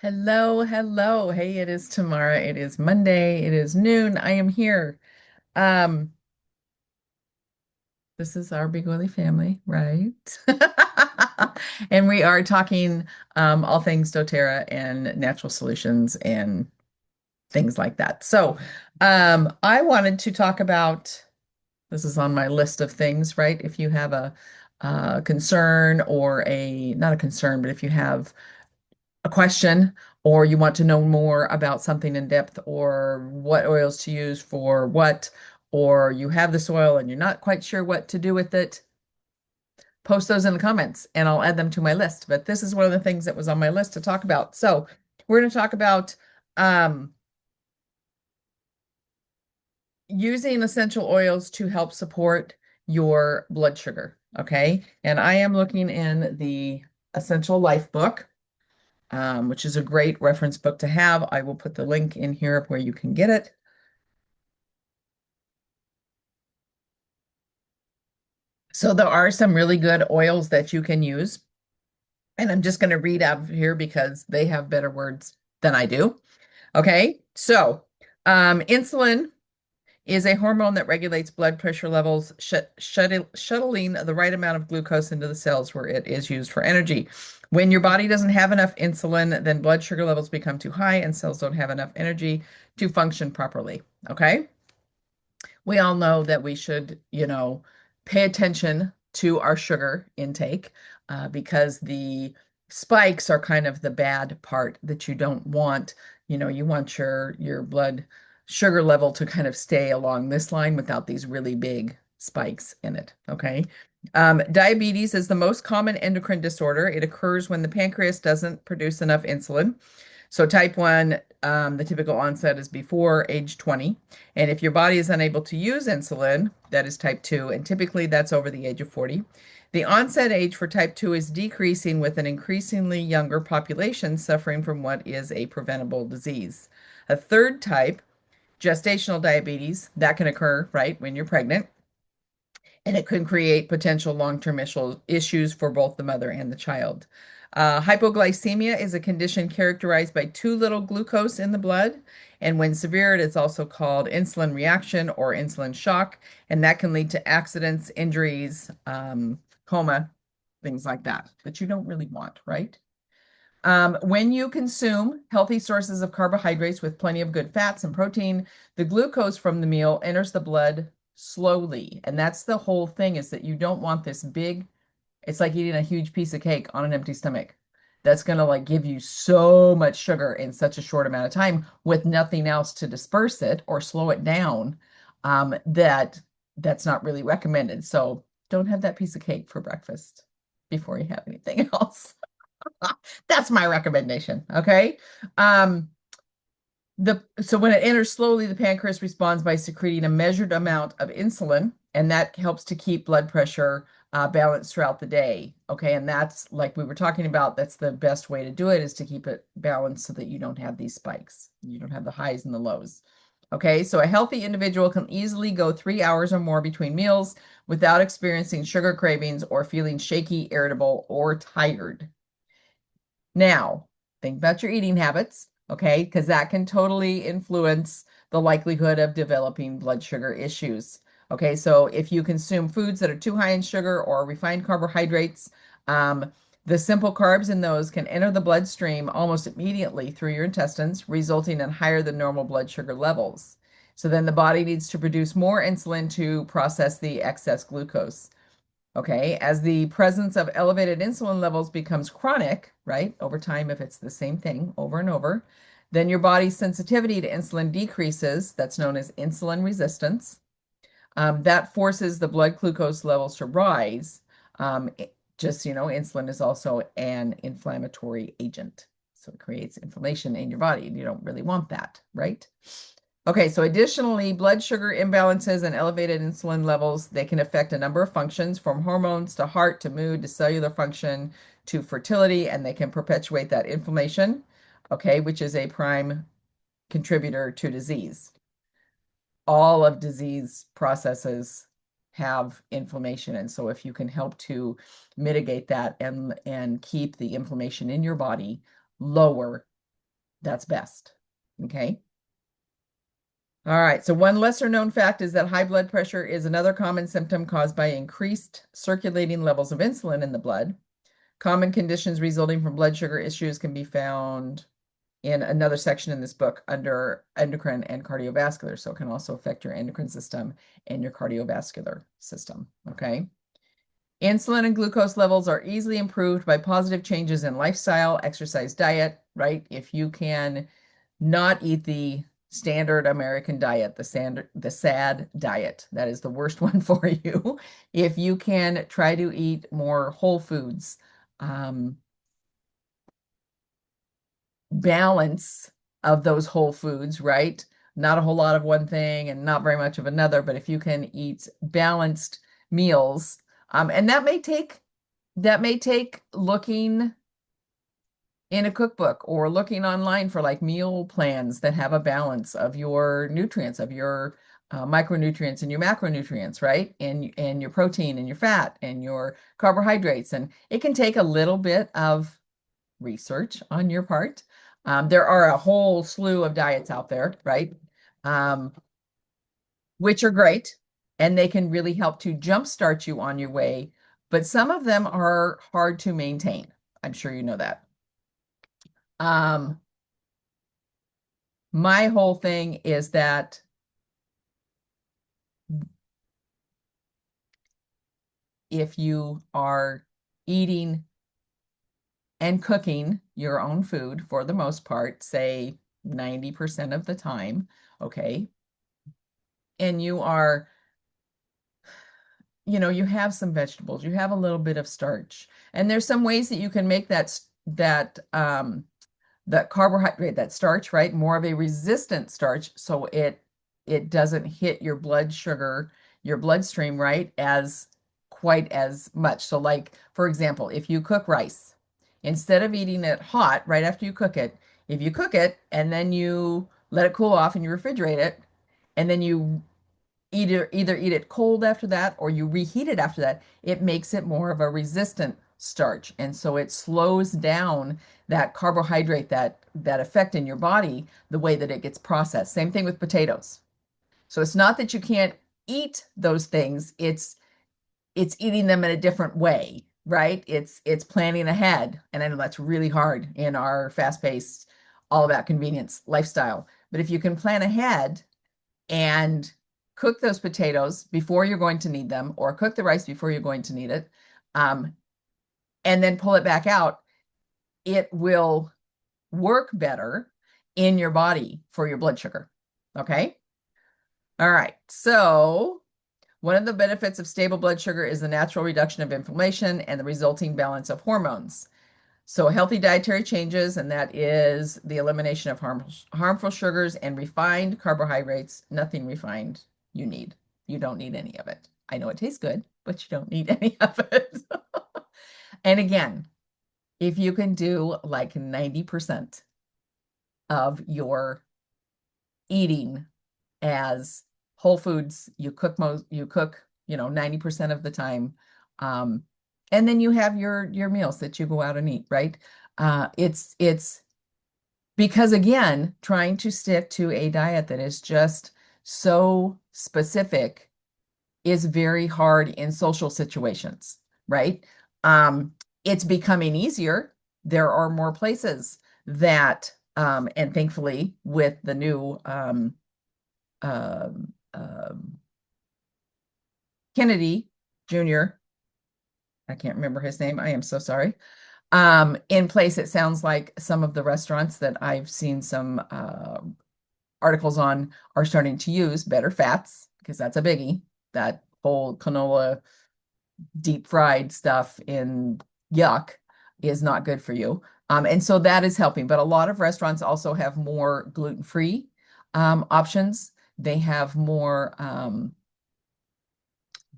Hello, hello. Hey, it is Tamara. It is Monday. It is noon. I am here. Um, this is our Big Willie family, right? And we are talking all things doTERRA and natural solutions and things like that. So, I wanted to talk about this is on my list of things, right? If you have a concern or not a concern, but if you have a question or you want to know more about something in depth or what oils to use for what, or you have this oil and you're not quite sure what to do with it, post those in the comments and I'll add them to my list. But this is one of the things that was on my list to talk about. So we're going to talk about um, using essential oils to help support your blood sugar. Okay. And I am looking in the Essential Life book, which is a great reference book to have. I will put the link in here of where you can get it. So there are some really good oils that you can use. And I'm just going to read out of here because they have better words than I do. Okay. So, insulin is a hormone that regulates blood pressure levels, shuttling the right amount of glucose into the cells where it is used for energy. When your body doesn't have enough insulin, then blood sugar levels become too high and cells don't have enough energy to function properly. Okay. We all know that we should, pay attention to our sugar intake because the spikes are kind of the bad part that you don't want. You want your blood sugar level to kind of stay along this line without these really big spikes in it. Okay. Diabetes is the most common endocrine disorder. It occurs when the pancreas doesn't produce enough insulin. So type 1, the typical onset is before age 20. And if your body is unable to use insulin, that is type 2, and typically that's over the age of 40. The onset age for type 2 is decreasing with an increasingly younger population suffering from what is a preventable disease. A third type, gestational diabetes, that can occur, right, when you're pregnant, and it can create potential long-term issues for both the mother and the child. Hypoglycemia is a condition characterized by too little glucose in the blood, and when severe, it is also called insulin reaction or insulin shock, and that can lead to accidents, injuries, coma, things like that you don't really want, right? When you consume healthy sources of carbohydrates with plenty of good fats and protein, the glucose from the meal enters the blood slowly. And that's the whole thing is that you don't want this big, it's like eating a huge piece of cake on an empty stomach. That's going to like give you so much sugar in such a short amount of time with nothing else to disperse it or slow it down, that's not really recommended. So don't have that piece of cake for breakfast before you have anything else. That's my recommendation. Okay. Um, so when it enters slowly, the pancreas responds by secreting a measured amount of insulin, and that helps to keep blood pressure balanced throughout the day. Okay, and that's like we were talking about, that's the best way to do it is to keep it balanced so that you don't have these spikes. You don't have the highs and the lows. Okay, so a healthy individual can easily go 3 hours or more between meals without experiencing sugar cravings or feeling shaky, irritable, or tired. Now, think about your eating habits, okay? Because that can totally influence the likelihood of developing blood sugar issues. Okay, so if you consume foods that are too high in sugar or refined carbohydrates, the simple carbs in those can enter the bloodstream almost immediately through your intestines, resulting in higher than normal blood sugar levels. So then the body needs to produce more insulin to process the excess glucose. Okay, as the presence of elevated insulin levels becomes chronic, right, over time, if it's the same thing over and over, then your body's sensitivity to insulin decreases. That's known as insulin resistance. That forces the blood glucose levels to rise. Insulin is also an inflammatory agent. So it creates inflammation in your body, and you don't really want that, right? Okay, so additionally, blood sugar imbalances and elevated insulin levels, they can affect a number of functions from hormones to heart to mood to cellular function to fertility, and they can perpetuate that inflammation, okay, which is a prime contributor to disease. All of disease processes have inflammation, and so if you can help to mitigate that and keep the inflammation in your body lower, That's best. Okay. All right. So one lesser known fact is that high blood pressure is another common symptom caused by increased circulating levels of insulin in the blood. Common conditions resulting from blood sugar issues can be found in another section in this book under endocrine and cardiovascular. So it can also affect your endocrine system and your cardiovascular system. Okay. Insulin and glucose levels are easily improved by positive changes in lifestyle, exercise, diet, right? If you can not eat the standard American diet, the SAD diet, that is the worst one for you. If you can try to eat more whole foods, um, balance of those whole foods, right? Not a whole lot of one thing and not very much of another, but if you can eat balanced meals, and that may take looking in a cookbook or looking online for like meal plans that have a balance of your nutrients, of your micronutrients and your macronutrients, right? And your protein and your fat and your carbohydrates. And it can take a little bit of research on your part. There are a whole slew of diets out there, right? Um, which are great, and they can really help to jumpstart you on your way, but some of them are hard to maintain. I'm sure you know that. Um, my whole thing is that if you are eating and cooking your own food for the most part, say 90% of the time, okay, and you have some vegetables, you have a little bit of starch, and there's some ways that you can make that carbohydrate, that starch, right, more of a resistant starch, so it doesn't hit your blood sugar, your bloodstream, right, as quite as much. So like, for example, if you cook rice, instead of eating it hot right after you cook it, if you cook it and then you let it cool off and you refrigerate it, and then you either eat it cold after that or you reheat it after that, it makes it more of a resistant starch. And so it slows down that carbohydrate, that effect in your body, the way that it gets processed. Same thing with potatoes. So it's not that you can't eat those things, it's eating them in a different way, right? It's planning ahead. And I know that's really hard in our fast-paced, all about convenience lifestyle. But if you can plan ahead and cook those potatoes before you're going to need them, or cook the rice before you're going to need it, um, and then pull it back out, it will work better in your body for your blood sugar. Okay. All right. So one of the benefits of stable blood sugar is the natural reduction of inflammation and the resulting balance of hormones. So healthy dietary changes, and that is the elimination of harmful sugars and refined carbohydrates. Nothing refined you need. You don't need any of it. I know it tastes good, but you don't need any of it. And again, if you can do like 90% of your eating as whole foods, you cook 90% of the time. Um, and then you have your meals that you go out and eat, right? It's because again, trying to stick to a diet that is just so specific is very hard in social situations, right? It's becoming easier. There are more places that, and thankfully with the new um, um, Kennedy Jr., I can't remember his name. I am so sorry. In place, it sounds like some of the restaurants that I've seen some articles on are starting to use better fats, because that's a biggie. That whole canola deep fried stuff in yuck is not good for you. And so that is helping. But a lot of restaurants also have more gluten-free options. They have more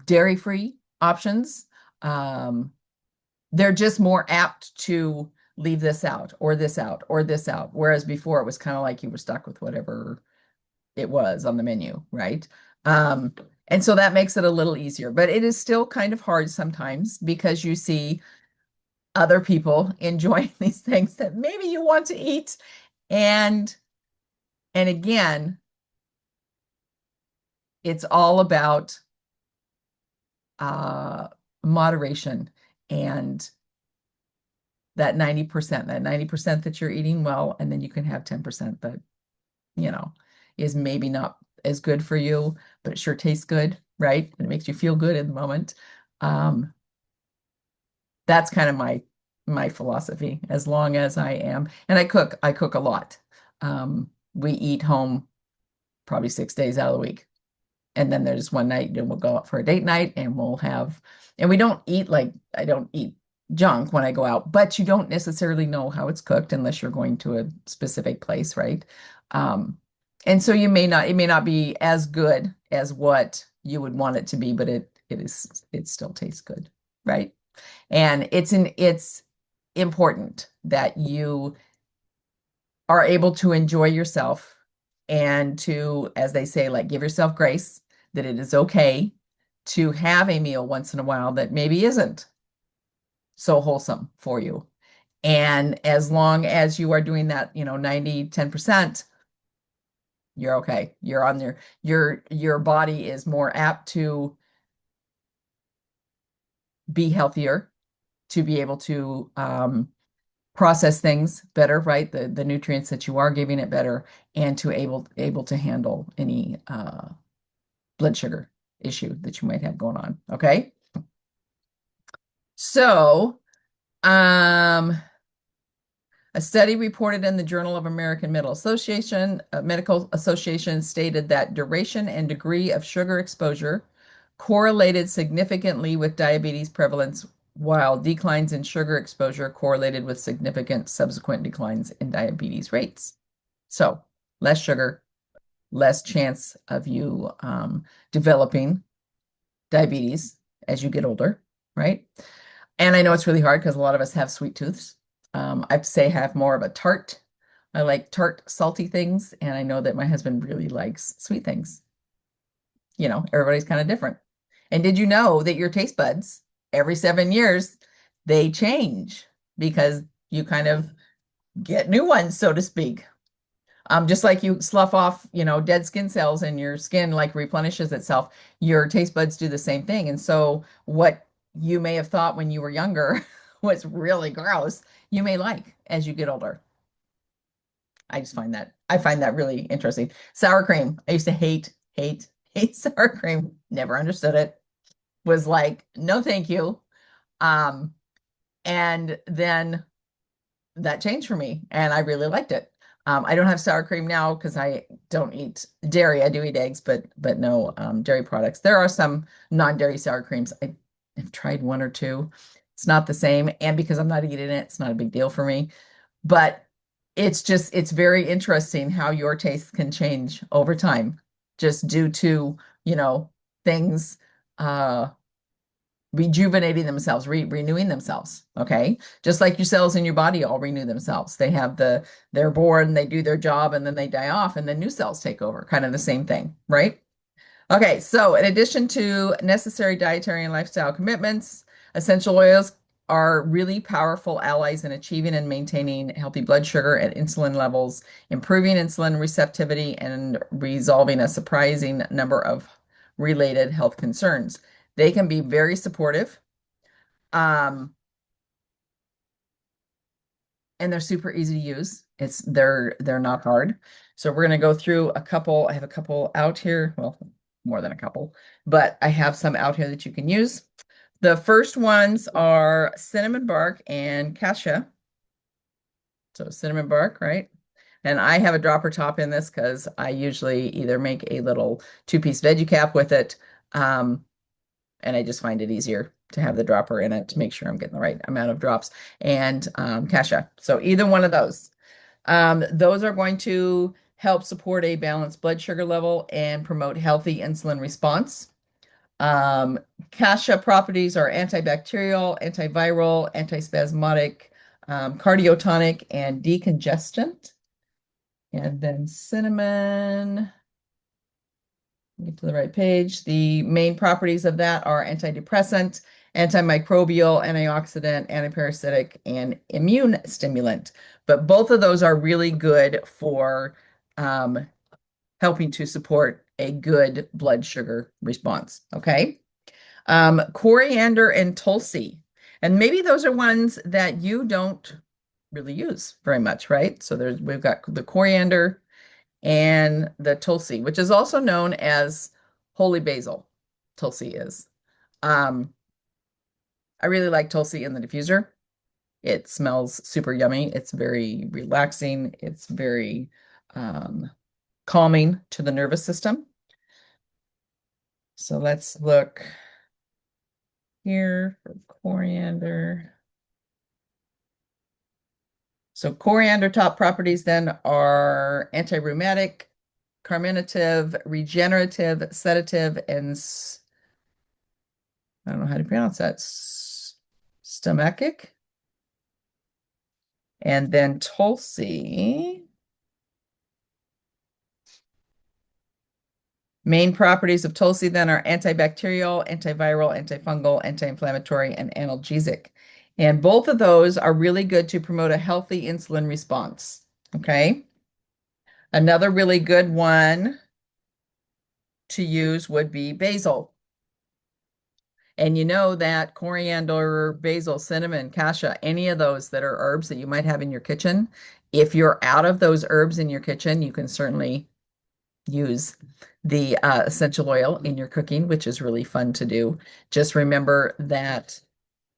dairy-free options. They're just more apt to leave this out or this out or this out. Whereas before it was kind of like you were stuck with whatever it was on the menu, right? Um, and so that makes it a little easier, but it is still kind of hard sometimes because you see other people enjoying these things that maybe you want to eat, And and again, it's all about uh, moderation and that 90% that you're eating well, and then you can have 10% that, you know, is maybe not as good for you, but it sure tastes good, right? And it makes you feel good in the moment. Um, that's kind of my philosophy, as long as I am, and I cook a lot. We eat home probably 6 days out of the week. And then there's one night and we'll go out for a date night and we'll have, and we don't eat like, I don't eat junk when I go out, but you don't necessarily know how it's cooked unless you're going to a specific place, right? Um, and so it may not be as good as what you would want it to be, but it still tastes good, right? And it's important that you are able to enjoy yourself and to, as they say, like give yourself grace, that it is okay to have a meal once in a while that maybe isn't so wholesome for you. And as long as you are doing that, 90-10%, you're okay. You're on there. Your body is more apt to be healthier, to be able to process things better, right? The nutrients that you are giving it better, and to able to handle any blood sugar issue that you might have going on. Okay. So, a study reported in the Journal of American Medical Association stated that duration and degree of sugar exposure correlated significantly with diabetes prevalence, while declines in sugar exposure correlated with significant subsequent declines in diabetes rates. So, less sugar, less chance of you developing diabetes as you get older, right? And I know it's really hard because a lot of us have sweet tooths. I'd say have more of a tart. I like tart, salty things, and I know that my husband really likes sweet things. Everybody's kind of different. And did you know that your taste buds, every 7 years, they change because you kind of get new ones, so to speak. Just like you slough off, dead skin cells and your skin like replenishes itself, your taste buds do the same thing. And so what you may have thought when you were younger was really gross, you may like as you get older. I find that really interesting. Sour cream. I used to hate sour cream. Never understood it. Was like, no, thank you. Um, and then that changed for me and I really liked it. I don't have sour cream now because I don't eat dairy. I do eat eggs, but no dairy products. There are some non-dairy sour creams. I have tried one or two. It's not the same. And because I'm not eating it, it's not a big deal for me. But it's very interesting how your tastes can change over time just due to, things uh rejuvenating themselves, renewing themselves. Okay. Just like your cells in your body all renew themselves. They're born, they do their job, and then they die off, and then new cells take over. Kind of the same thing, right? Okay. So, in addition to necessary dietary and lifestyle commitments, essential oils are really powerful allies in achieving and maintaining healthy blood sugar and insulin levels, improving insulin receptivity, and resolving a surprising number of related health concerns. They can be very supportive, um, and they're super easy to use. They're not hard. So we're going to go through a couple. I have a couple out here. Well, more than a couple, but I have some out here that you can use. The first ones are cinnamon bark and cassia. So cinnamon bark, right? And I have a dropper top in this because I usually either make a little two-piece veggie cap with it, and I just find it easier to have the dropper in it to make sure I'm getting the right amount of drops, and cassia. So either one of those. Those are going to help support a balanced blood sugar level and promote healthy insulin response. Um, Cassia properties are antibacterial, antiviral, antispasmodic, cardiotonic, and decongestant. And then cinnamon, get to the right page. The main properties of that are antidepressant, antimicrobial, antioxidant, antiparasitic, and immune stimulant. But both of those are really good for um, helping to support a good blood sugar response. Okay. Coriander and tulsi. And maybe those are ones that you don't really use very much, right? So we've got the coriander and the tulsi, which is also known as holy basil. Tulsi is. Um, I really like tulsi in the diffuser. It smells super yummy. It's very relaxing. It's very calming to the nervous system. So let's look here for coriander. So coriander top properties then are anti-rheumatic, carminative, regenerative, sedative, and I don't know how to pronounce that. Stomachic. And then Tulsi. Main properties of Tulsi then are antibacterial, antiviral, antifungal, anti-inflammatory, and analgesic. And both of those are really good to promote a healthy insulin response. Okay. Another really good one to use would be basil. And you know that coriander, basil, cinnamon, cassia, any of those that are herbs that you might have in your kitchen, if you're out of those herbs in your kitchen, you can certainly use the essential oil in your cooking, which is really fun to do. Just remember that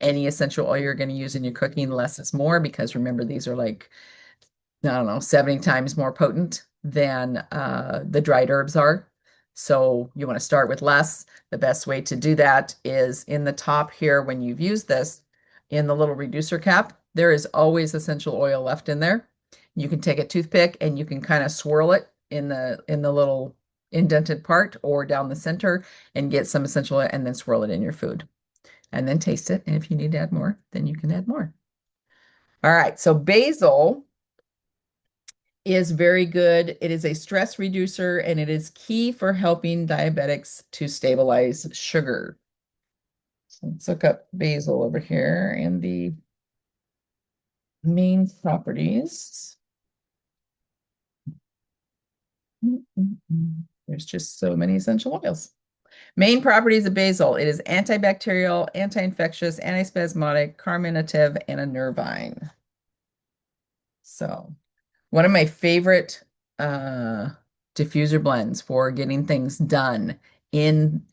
any essential oil you're going to use in your cooking, less is more, because remember, these are like, I don't know, 70 times more potent than the dried herbs are. So you want to start with less. The best way to do that is in the top here when you've used this, in the little reducer cap, there is always essential oil left in there. You can take a toothpick and you can kind of swirl it in the little indented part or down the center and get some essential oil and then swirl it in your food. And then taste it. And if you need to add more, then you can add more. All right, so basil is very good. It is a stress reducer and it is key for helping diabetics to stabilize sugar. So let's look up basil over here and the main properties. There's just so many essential oils. Main properties of basil. It is antibacterial, anti-infectious, antispasmodic, carminative, and a nervine. So one of my favorite diffuser blends for getting things done in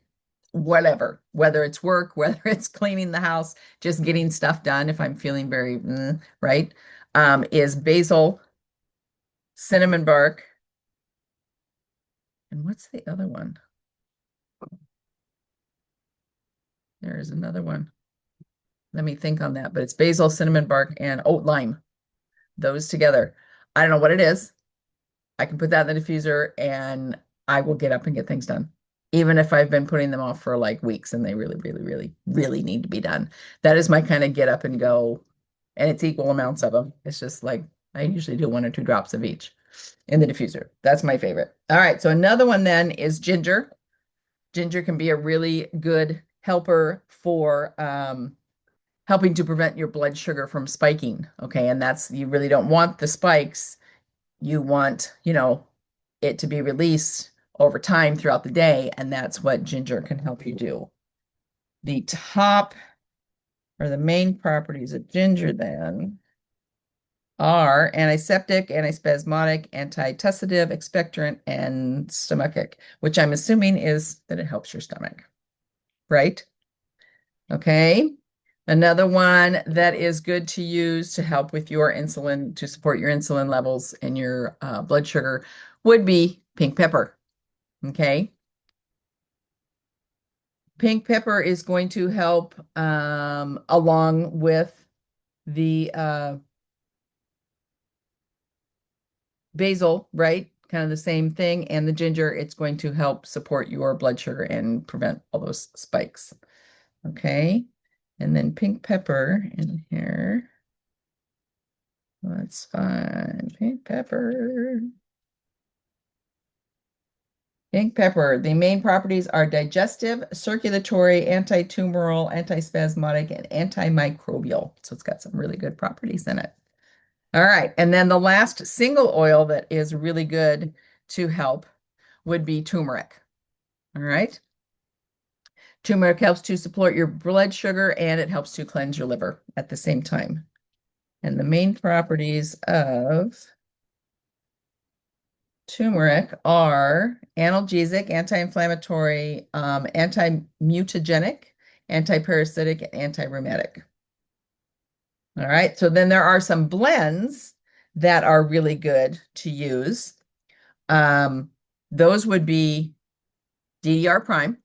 whatever, whether it's work, whether it's cleaning the house, just getting stuff done if I'm feeling very right, is basil, cinnamon bark, and what's the other one? There is another one. Let me think on that, but it's basil, cinnamon bark, and oat lime. Those together. I don't know what it is. I can put that in the diffuser and I will get up and get things done. Even if I've been putting them off for like weeks and they really, really, really, really need to be done. That is my kind of get up and go. And it's equal amounts of them. It's just like I usually do 1 or 2 drops of each in the diffuser. That's my favorite. All right. So another one then is ginger. Ginger can be a really good helper for helping to prevent your blood sugar from spiking. Okay. And that's, you really don't want the spikes. You want, it to be released over time throughout the day. And that's what ginger can help you do. The top or the main properties of ginger then are antiseptic, antispasmodic, antitussive, expectorant, and stomachic, which I'm assuming is that it helps your stomach, right? Okay. Another one that is good to use to help with your insulin, to support your insulin levels and your blood sugar would be pink pepper. Okay. Pink pepper is going to help along with the basil, right? Kind of the same thing. And the ginger, it's going to help support your blood sugar and prevent all those spikes. Okay. And then pink pepper in here. Let's find pink pepper. Pink pepper. The main properties are digestive, circulatory, anti-tumoral, antispasmodic, and antimicrobial. So it's got some really good properties in it. All right. And then the last single oil that is really good to help would be turmeric. All right. Turmeric helps to support your blood sugar and it helps to cleanse your liver at the same time. And the main properties of turmeric are analgesic, anti-inflammatory, anti-mutagenic, anti-parasitic, and anti-rheumatic. All right, so then there are some blends that are really good to use. Um, those would be DDR Prime.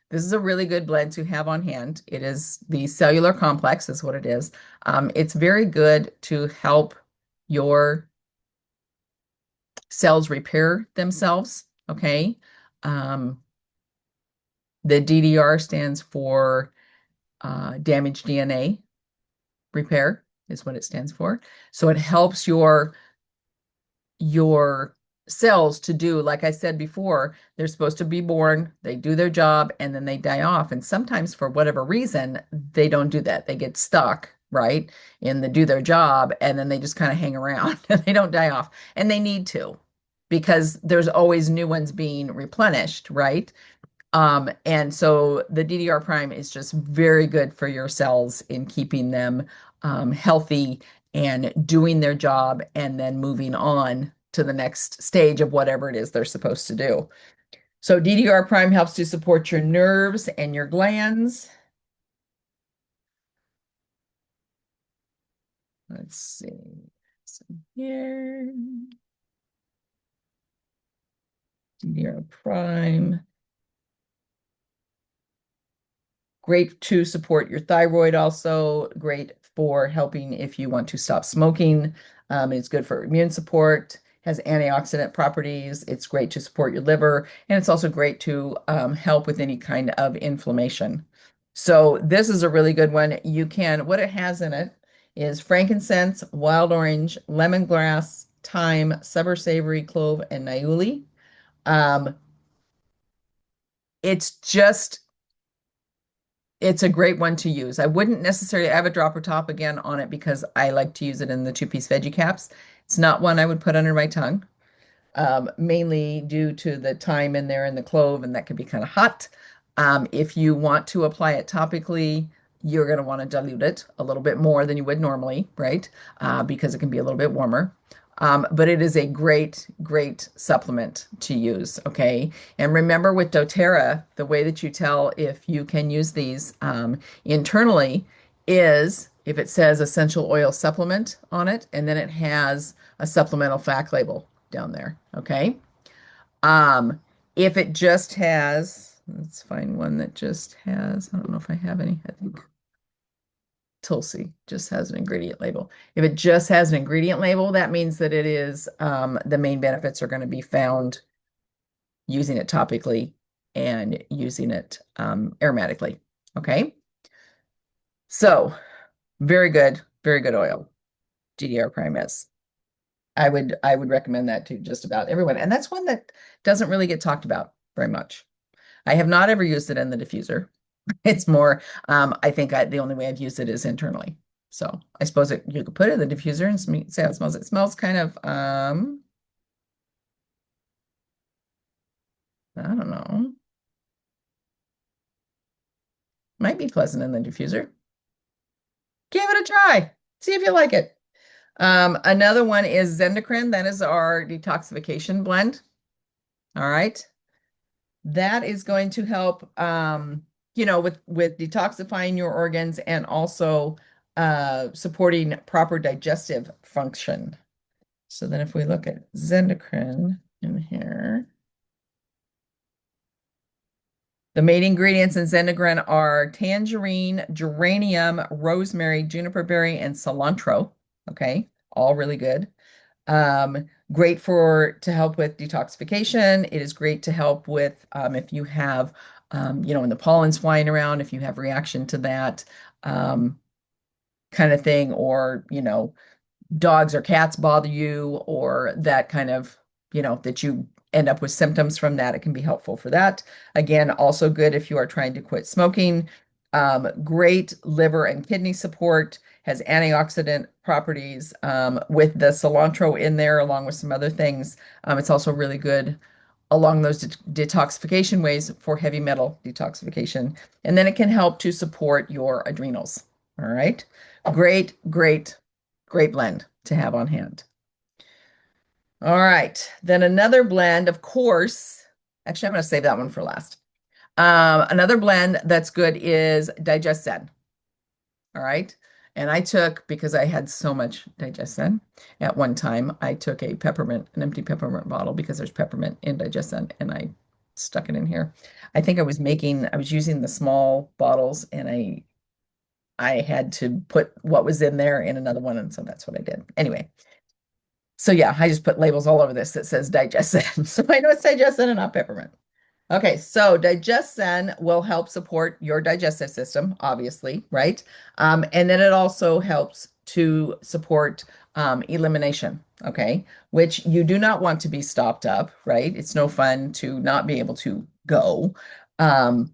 This is a really good blend to have on hand. It is the cellular complex, is what it is. It's very good to help your cells repair themselves. Okay. Um, the DDR stands for damaged DNA repair, is what it stands for. So it helps your cells to do, like I said before, they're supposed to be born, they do their job, and then they die off. And sometimes, for whatever reason, they don't do that. They get stuck, right, in the do their job, and then they just kind of hang around and they don't die off. And they need to, because there's always new ones being replenished, right? And so the DDR prime is just very good for your cells in keeping them healthy and doing their job and then moving on to the next stage of whatever it is they're supposed to do. So DDR prime helps to support your nerves and your glands. Let's see. So here, DDR prime. Great to support your thyroid also. Great for helping if you want to stop smoking. It's good for immune support, has antioxidant properties. It's great to support your liver, and it's also great to help with any kind of inflammation. So this is a really good one. What it has in it is frankincense, wild orange, lemongrass, thyme, summer savory, clove, and niaouli. Um, it's just It's a great one to use. I wouldn't necessarily have a dropper top again on it because I like to use it in the two-piece veggie caps. It's not one I would put under my tongue, mainly due to the thyme in there and the clove, and that can be kind of hot. If you want to apply it topically, you're going to want to dilute it a little bit more than you would normally, right? Because it can be a little bit warmer. But it is a great, great supplement to use. Okay. And remember with doTERRA, the way that you tell if you can use these internally is if it says essential oil supplement on it, and then it has a supplemental fact label down there. Okay. Um, if it just has, let's find one that just has, I don't know if I have any. I think Tulsi just has an ingredient label. If it just has an ingredient label, that means that it is the main benefits are going to be found using it topically and using it aromatically. Okay. So very good oil. GDR Prime is. I would recommend that to just about everyone. And that's one that doesn't really get talked about very much. I have not ever used it in the diffuser. It's more, I think the only way I've used it is internally. So I suppose you could put it in the diffuser and see how it smells. It smells kind of, I don't know, might be pleasant in the diffuser. Give it a try. See if you like it. Another one is Zendocrine. That is our detoxification blend. All right. That is going to help, with detoxifying your organs and also supporting proper digestive function. So then if we look at Zendocrine in here, the main ingredients in Zendocrine are tangerine, geranium, rosemary, juniper berry, and cilantro. Okay, all really good. Great to help with detoxification. It is great to help with if you have, when the pollen's flying around, if you have reaction to that um, kind of thing, or, dogs or cats bother you, or that kind of, that you end up with symptoms from that, it can be helpful for that. Again, also good if you are trying to quit smoking. Great liver and kidney support, has antioxidant properties with the cilantro in there, along with some other things. It's also really good along those detoxification ways for heavy metal detoxification. And then it can help to support your adrenals. All right. Great, great, great blend to have on hand. All right. Then another blend, of course. Actually, I'm going to save that one for last. Another blend that's good is Digest Zen. All right. And I took, because I had so much Digestin at one time, I took an empty peppermint bottle because there's peppermint in Digestin, and I stuck it in here. I think I was using the small bottles, and I had to put what was in there in another one, and so that's what I did. Anyway, so yeah, I just put labels all over this that says Digestin. So I know it's Digestin and not peppermint. Okay, so DigestZen will help support your digestive system, obviously, right? And then it also helps to support elimination, okay? Which you do not want to be stopped up, right? It's no fun to not be able to go. Um,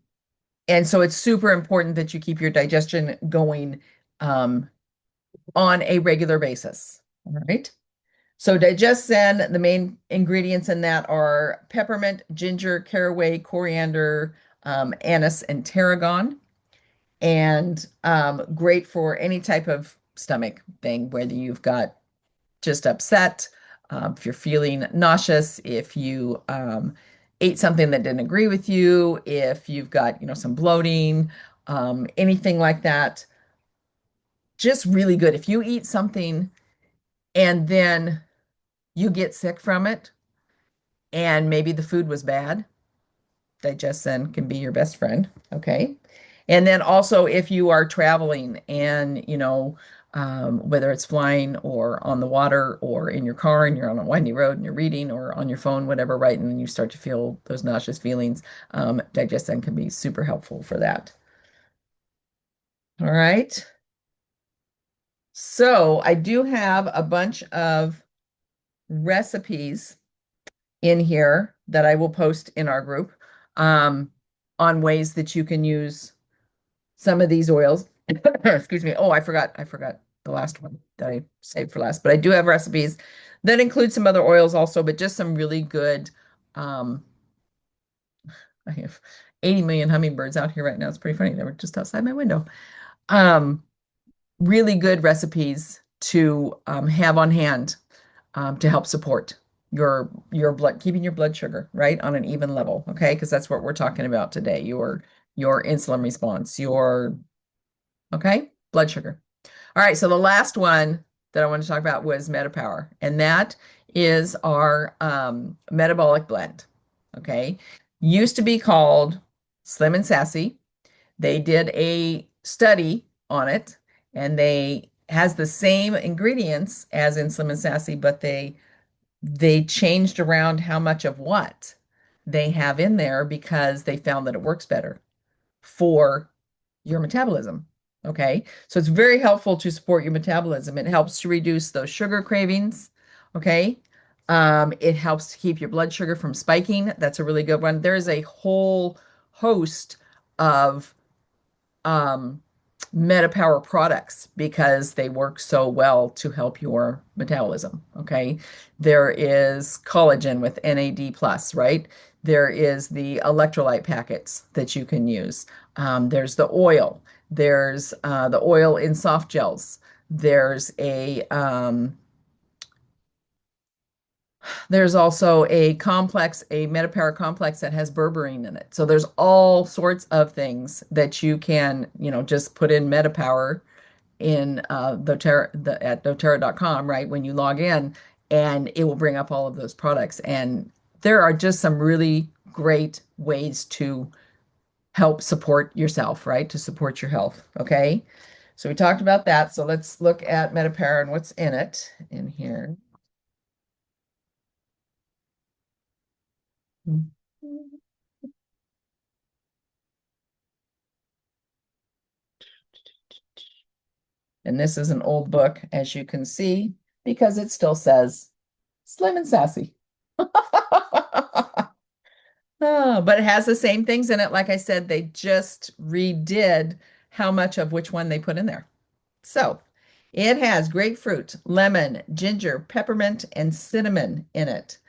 and so it's super important that you keep your digestion going on a regular basis, all right? So Digest Zen, the main ingredients in that are peppermint, ginger, caraway, coriander, anise, and tarragon. And great for any type of stomach thing, whether you've got just upset, if you're feeling nauseous, if you ate something that didn't agree with you, if you've got, some bloating, anything like that. Just really good. If you eat something and then you get sick from it, and maybe the food was bad, Digestin can be your best friend. Okay. And then also, if you are traveling and, whether it's flying or on the water or in your car and you're on a windy road and you're reading or on your phone, whatever, right? And then you start to feel those nauseous feelings, Digestin can be super helpful for that. All right. So I do have a bunch of recipes in here that I will post in our group on ways that you can use some of these oils. Excuse me. Oh, I forgot the last one that I saved for last, but I do have recipes that include some other oils also, but just some really good, um, I have 80 million hummingbirds out here right now. It's pretty funny. They were just outside my window. Um, really good recipes to have on hand to help support your blood, keeping your blood sugar right on an even level. Okay, because that's what we're talking about today. Your insulin response, your okay blood sugar. All right, so the last one that I want to talk about was MetaPower, and that is our metabolic blend. Okay, used to be called Slim and Sassy. They did a study on it, and they has the same ingredients as in Slim and Sassy, but they changed around how much of what they have in there because they found that it works better for your metabolism. Okay. So it's very helpful to support your metabolism. It helps to reduce those sugar cravings. Okay. It helps to keep your blood sugar from spiking. That's a really good one. There's a whole host of um, MetaPower products because they work so well to help your metabolism. Okay. There is collagen with NAD plus, right? There is the electrolyte packets that you can use. There's the oil. There's the oil in soft gels. There's there's also a MetaPower complex that has berberine in it. So there's all sorts of things that you can, just put in MetaPower in at doTERRA.com, right? When you log in, and it will bring up all of those products. And there are just some really great ways to help support yourself, right? To support your health. Okay. So we talked about that. So let's look at MetaPower and what's in it in here. And this is an old book, as you can see, because it still says Slim and Sassy. Oh, but it has the same things in it. Like I said, they just redid how much of which one they put in there. So it has grapefruit, lemon, ginger, peppermint, and cinnamon in it.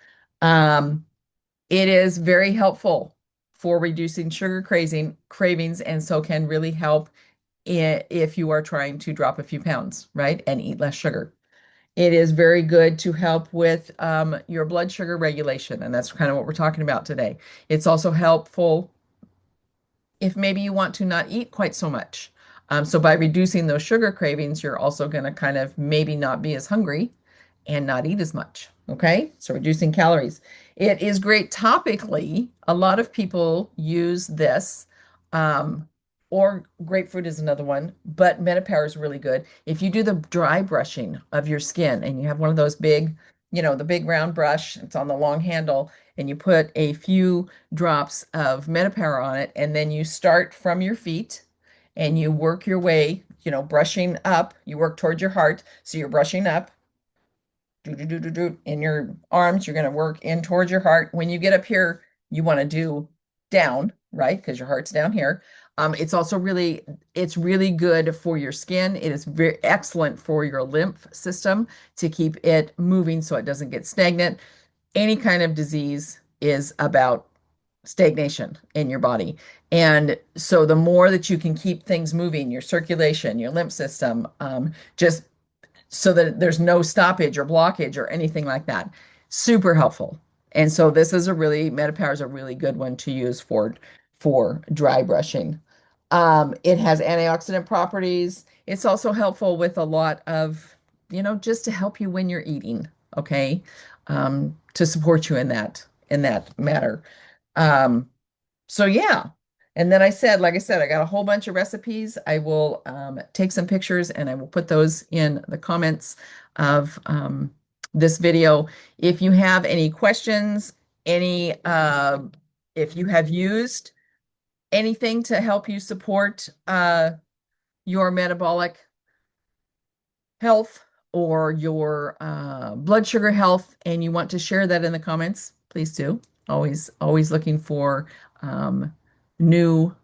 Um, it is very helpful for reducing sugar cravings, and so can really help if you are trying to drop a few pounds, right, and eat less sugar. It is very good to help with your blood sugar regulation, and that's kind of what we're talking about today. It's also helpful if maybe you want to not eat quite so much. So by reducing those sugar cravings, you're also going to kind of maybe not be as hungry and not eat as much. Okay, so reducing calories. It is great topically. A lot of people use this, um, or grapefruit is another one, but MetaPower is really good. If you do the dry brushing of your skin and you have one of those big, the big round brush, it's on the long handle, and you put a few drops of MetaPower on it, and then you start from your feet and you work your way, brushing up. You work towards your heart, so you're brushing up do, do, do, do, do. In your arms, you're going to work in towards your heart. When you get up here, you want to do down, right? Because your heart's down here. It's also it's really good for your skin. It is very excellent for your lymph system to keep it moving so it doesn't get stagnant. Any kind of disease is about stagnation in your body. And so the more that you can keep things moving, your circulation, your lymph system, just so that there's no stoppage or blockage or anything like that. Super helpful. And so this is MetaPower is a really good one to use for dry brushing. It has antioxidant properties. It's also helpful with a lot of, just to help you when you're eating, okay? To support you in that matter. Um, so yeah. And then like I said, I got a whole bunch of recipes. I will take some pictures and I will put those in the comments of this video. If you have any questions, if you have used anything to help you support your metabolic health or your blood sugar health, and you want to share that in the comments, please do. Always looking for new,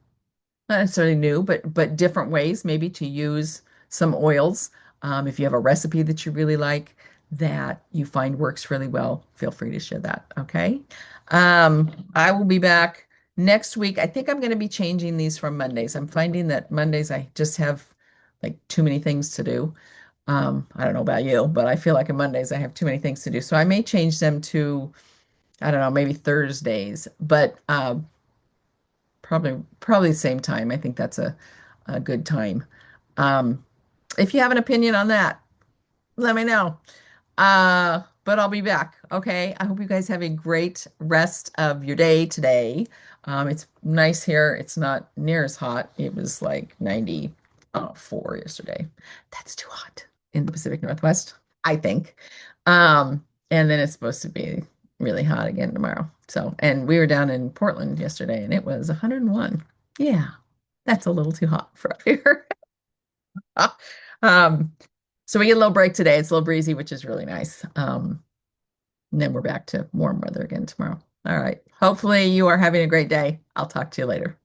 not necessarily new, but different ways maybe to use some oils. If you have a recipe that you really like that you find works really well, feel free to share that. Okay. I will be back next week. I think I'm going to be changing these from Mondays. I'm finding that Mondays I just have like too many things to do. I don't know about you, but I feel like on Mondays I have too many things to do. So I may change them to, I don't know, maybe Thursdays, but probably the same time. I think that's a good time. Um, if you have an opinion on that, let me know. But I'll be back. Okay. I hope you guys have a great rest of your day today. It's nice here. It's not near as hot. It was like 94 yesterday. That's too hot in the Pacific Northwest, I think. And then it's supposed to be really hot again tomorrow. So, and we were down in Portland yesterday and it was 101. Yeah, that's a little too hot for up here. Um, so we get a little break today. It's a little breezy, which is really nice. And then we're back to warm weather again tomorrow. All right. Hopefully you are having a great day. I'll talk to you later.